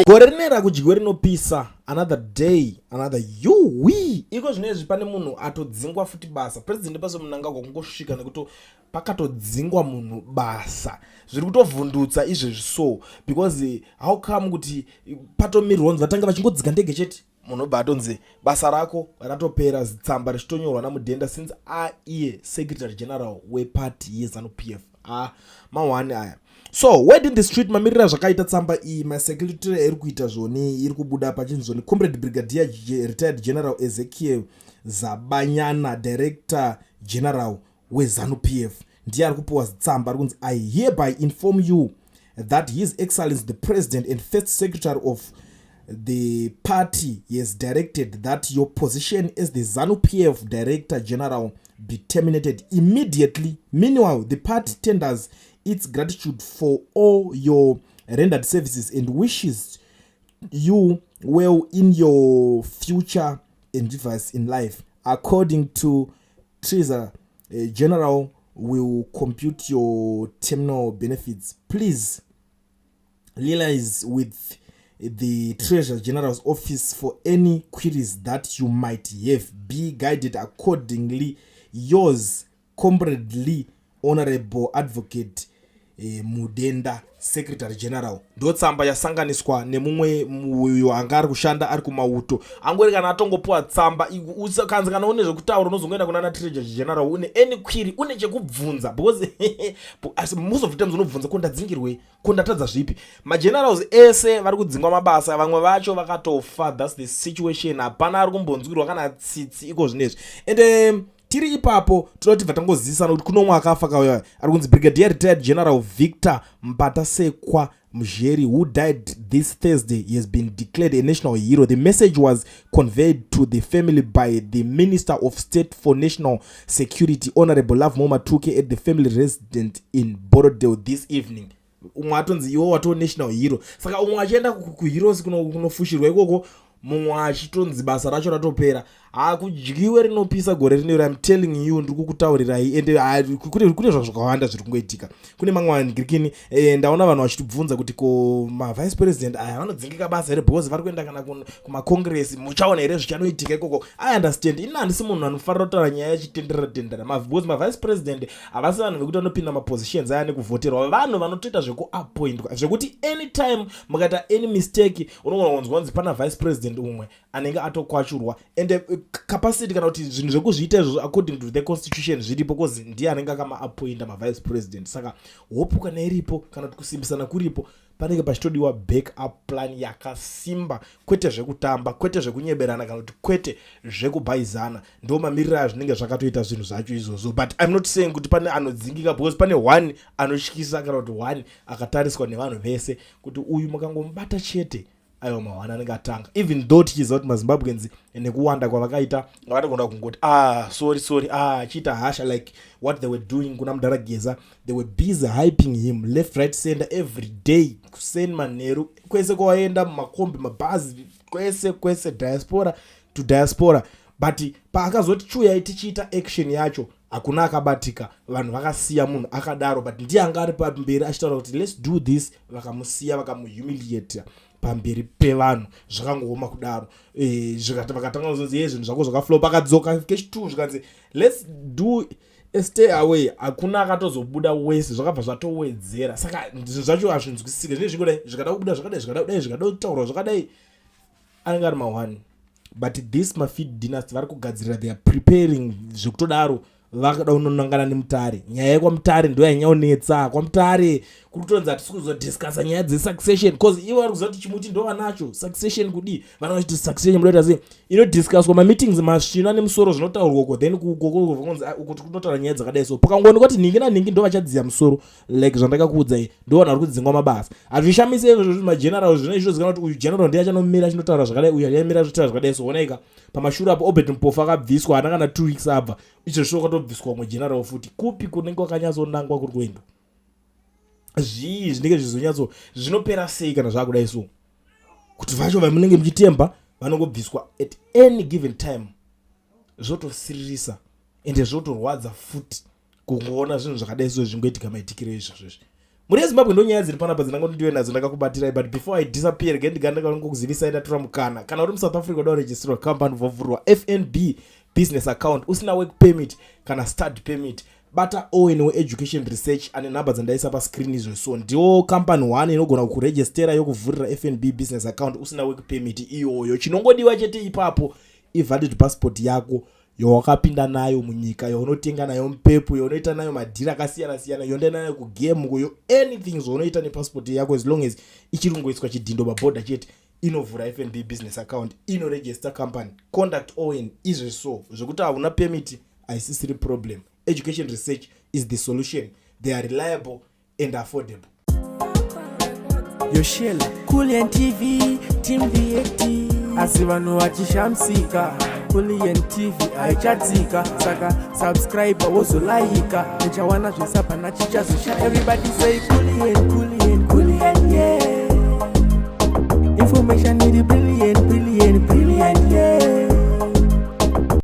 gore rinera kudyiwe rinopisa, another day another we iko zvinezvi pane munhu atodzingwa futi basa. President paso Mnangagwa kungosvika nekuti pakatodzingwa munhu basa, zviri kutovhundutsa izvezvi so because how come kuti patomirwa vatanga vachingodzika ndege chete munhu bva atonzi basa rako ratopera, tsamba richitonyorwa namudhenda since aiye secretary general weparty yeZanupf. Mawani aya. So where did the street mamirira zvakaita tsamba iyi masecretary eri kuita zvoni iri kubuda pachinzoni comrade brigadier retired general Ezekiel Zabanyana director general weZanupf ndiye ari kupiwa tsamba ari kunzi I hereby inform you that his excellency the president and first secretary of the party has directed that your position as the Zanupf director general be terminated immediately. Meanwhile, the party tenders its gratitude for all your rendered services and wishes you well in your future endeavors in life. According to Treasurer General will compute your terminal benefits. Please liaise with the Treasurer General's office for any queries that you might have. Be guided accordingly. Yours, Comrade Lee, Honorable Advocate Mudenda, Secretary General. Ndo tsamba yasanganiswa nemumwe uyo anga ari kushanda ari kumauto. Angori kana atongopuwa tsamba kanzi kana une zvekutaura unozongoenda kuna Treasury General une any query une chekubvunza because as most of the times unobvunza kondadzingirwe kondatadza zvipi. Ma generals ese vari kudzingwa mabasa, vamwe vacho vakatofa. That's the situation. Hapana ari kumbonzwirwa kana tsitsi iko zvinezvi. And tiri ipapo tinoti vatangozisana kuti kuno mwaka afa kauya ari kunzi brigadier retired general Victor Mbatasekwa Mjeri who died this Thursday. He has been declared a national hero. The message was conveyed to the family by the Minister of State for National Security Honorable Love Moma Tuke at the family residence in Borodale this evening. Umwe atonzi iwo wato national hero. Saka umwe achienda kuheroes kunofushirwa ikoko mumwe achitonzi basa racho ratopera. Kudyiwe rinopisa gore rinero. I'm telling you ndiri kukutaurirai ende kune zvakawanda zviri kungoitika. Kune mamwe vanhikirikini ndaona vanhu vachitibvunza kuti ko ma vice president aya vanodzingika basa here because vari kuenda kana kuma congress muchaona here zvichanoitika ikoko. I understand. Ini handisi munhu anofarira kutaura nyaya yachitendera because ma vice president havasi vanhu vekuti vanopinda mapositions aya nekuvhoterwa, vanhu vanotoita zvekuappointwa zvekuti anytime mukaita any mistake unogona kunzwa kunzi pana vice president umwe anenge atokwachurwa and capacity kana kuti zvinhu zvekuzviita izvo according to the constitution zviripo because ndiye anenge akamaappointa mavice president. Saka hope kana iripo kana kuti kusimbisana kuripo panenge pachitodiwa backup plan yakasimba, kwete zvekutamba, kwete zvekunyeberana kana kuti kwete zvekubhaizana. Ndo mamiriro azvinenge zvakatoita zvinhu zvacho izvozvo. But I'm not saying kuti pane anodzingika because pane one anotyisa kana kuti one akatariswa nevanhu vese kuti uyu makangomubata chete ayo mawana anenge atanga. Even though tichiziva kuti maZimbabweans nekuwanda kwavakaita vakatogona kungoti sorry chiita hasha like what they were doing kuna Mudarageza. They were busy hyping him left right center every day, kuseni manheru kwese kwaenda mumakombi mabhazi kwese diaspora to diaspora. But paakazoti chuya tichiita action yacho hakuna akabatika, vanhu vakasiya munhu akadaro. But ndiye anga ari pamberi achitaura kuti let's do this, vakamusiya vakamuhumiliate pamberi pevanhu zvakangooma kudaro. Zvikati vakatanga kuzonzi zvinhu zvako zvakaflow pakadzoka kechitu zvikanzi let's do a stay away, hakuna akatozobuda wese, zvakabva zvatowedzera. Saka zvinhu zvacho hazvinzwisisike zvine zvingodai zvikada kubuda zvakadai zvikada kutaurwa zvakadai anenge ari mawani. But this mafeed dynasty vari kugadzirira, they are preparing zvekutodaro vakada unonangana nemutare. Nyaya yekwamutare ndo yanyaonetsa kwamutare kuri kutonzi hatisi kuzodiscussa nyaya dzesuccession because ivo vari kuziva kuti chimuti ndo vanacho succession kudi vana vachiti succession munoita sei inodiscusswa mameetings masvina nemusoro zvinotaurwa uko then kukonzi kuti kunotaura nyaya dzakadai so pakangoonekwa kuti ningi naningi ndo vachadziya musoro like zvandakakuudzai ndo vanhu vari kudzingwa mabasa. Hazvishamise izvozvo kuti mageneral zvino izvozikana kuti uyu general ndiye achanomira achinotaura zvakadai uyu achanomira achinotaura zvakadai so onaika pamashure apo Obed Mpofu akabviswa hana kana 2 weeks abva icho zvino kwatobviswa mwe general futi kupi kunenge kwakanyatsonangwa kuri kuenda zvinenge zvizonyatso zvinopera sei kana zvakudai so kuti vacho vamunenge muchitemba vanongobviswa at any given time. Zvotosiririsa ende zvotorwadza futi kungoona zvinhu zvakadai so zvingoitika maitikiro izvozvo. muri Zimbabwe ndo nyaya dziri panapa dzinangondiwe nadzo ndakakubatirai, but before I disappear again ndikangokuzivisa ndatora mukana. Kana uri muSouth Africa uda register company vovhurwa FNB business account usina work permit kana study permit, bata Owen education research ane namba dzandaisa pa screen izvo. So ndiwo company 1 inogona kuregistera yokuvhurira FNB business account usina work permit iyoyo. Chinongodiwa chete ipapo ivalid passport yako yawakapinda nayo munyika, yaunotenga nayo mpepo, yaunoita nayo madhira akasiyana siyana, yoenda nayo kugame, yo anything zaunoita nepassport yako, as long as ichirungoiswa chidhindo paboda chete inovhura FNB business account, inoregister company. Conduct Owen izvo so zvokuti hauna permit haisisiri problem. Education research is the solution. They are reliable and affordable. Yoshela Kulian TV Team VAT asi vanhu vachishamsika. Kulian TV haichatsika, saka subscribe wozolaika, nichawana zvisapa nachichazosha. Everybody say Kulian, Kulian, Kulian, yeah. Information need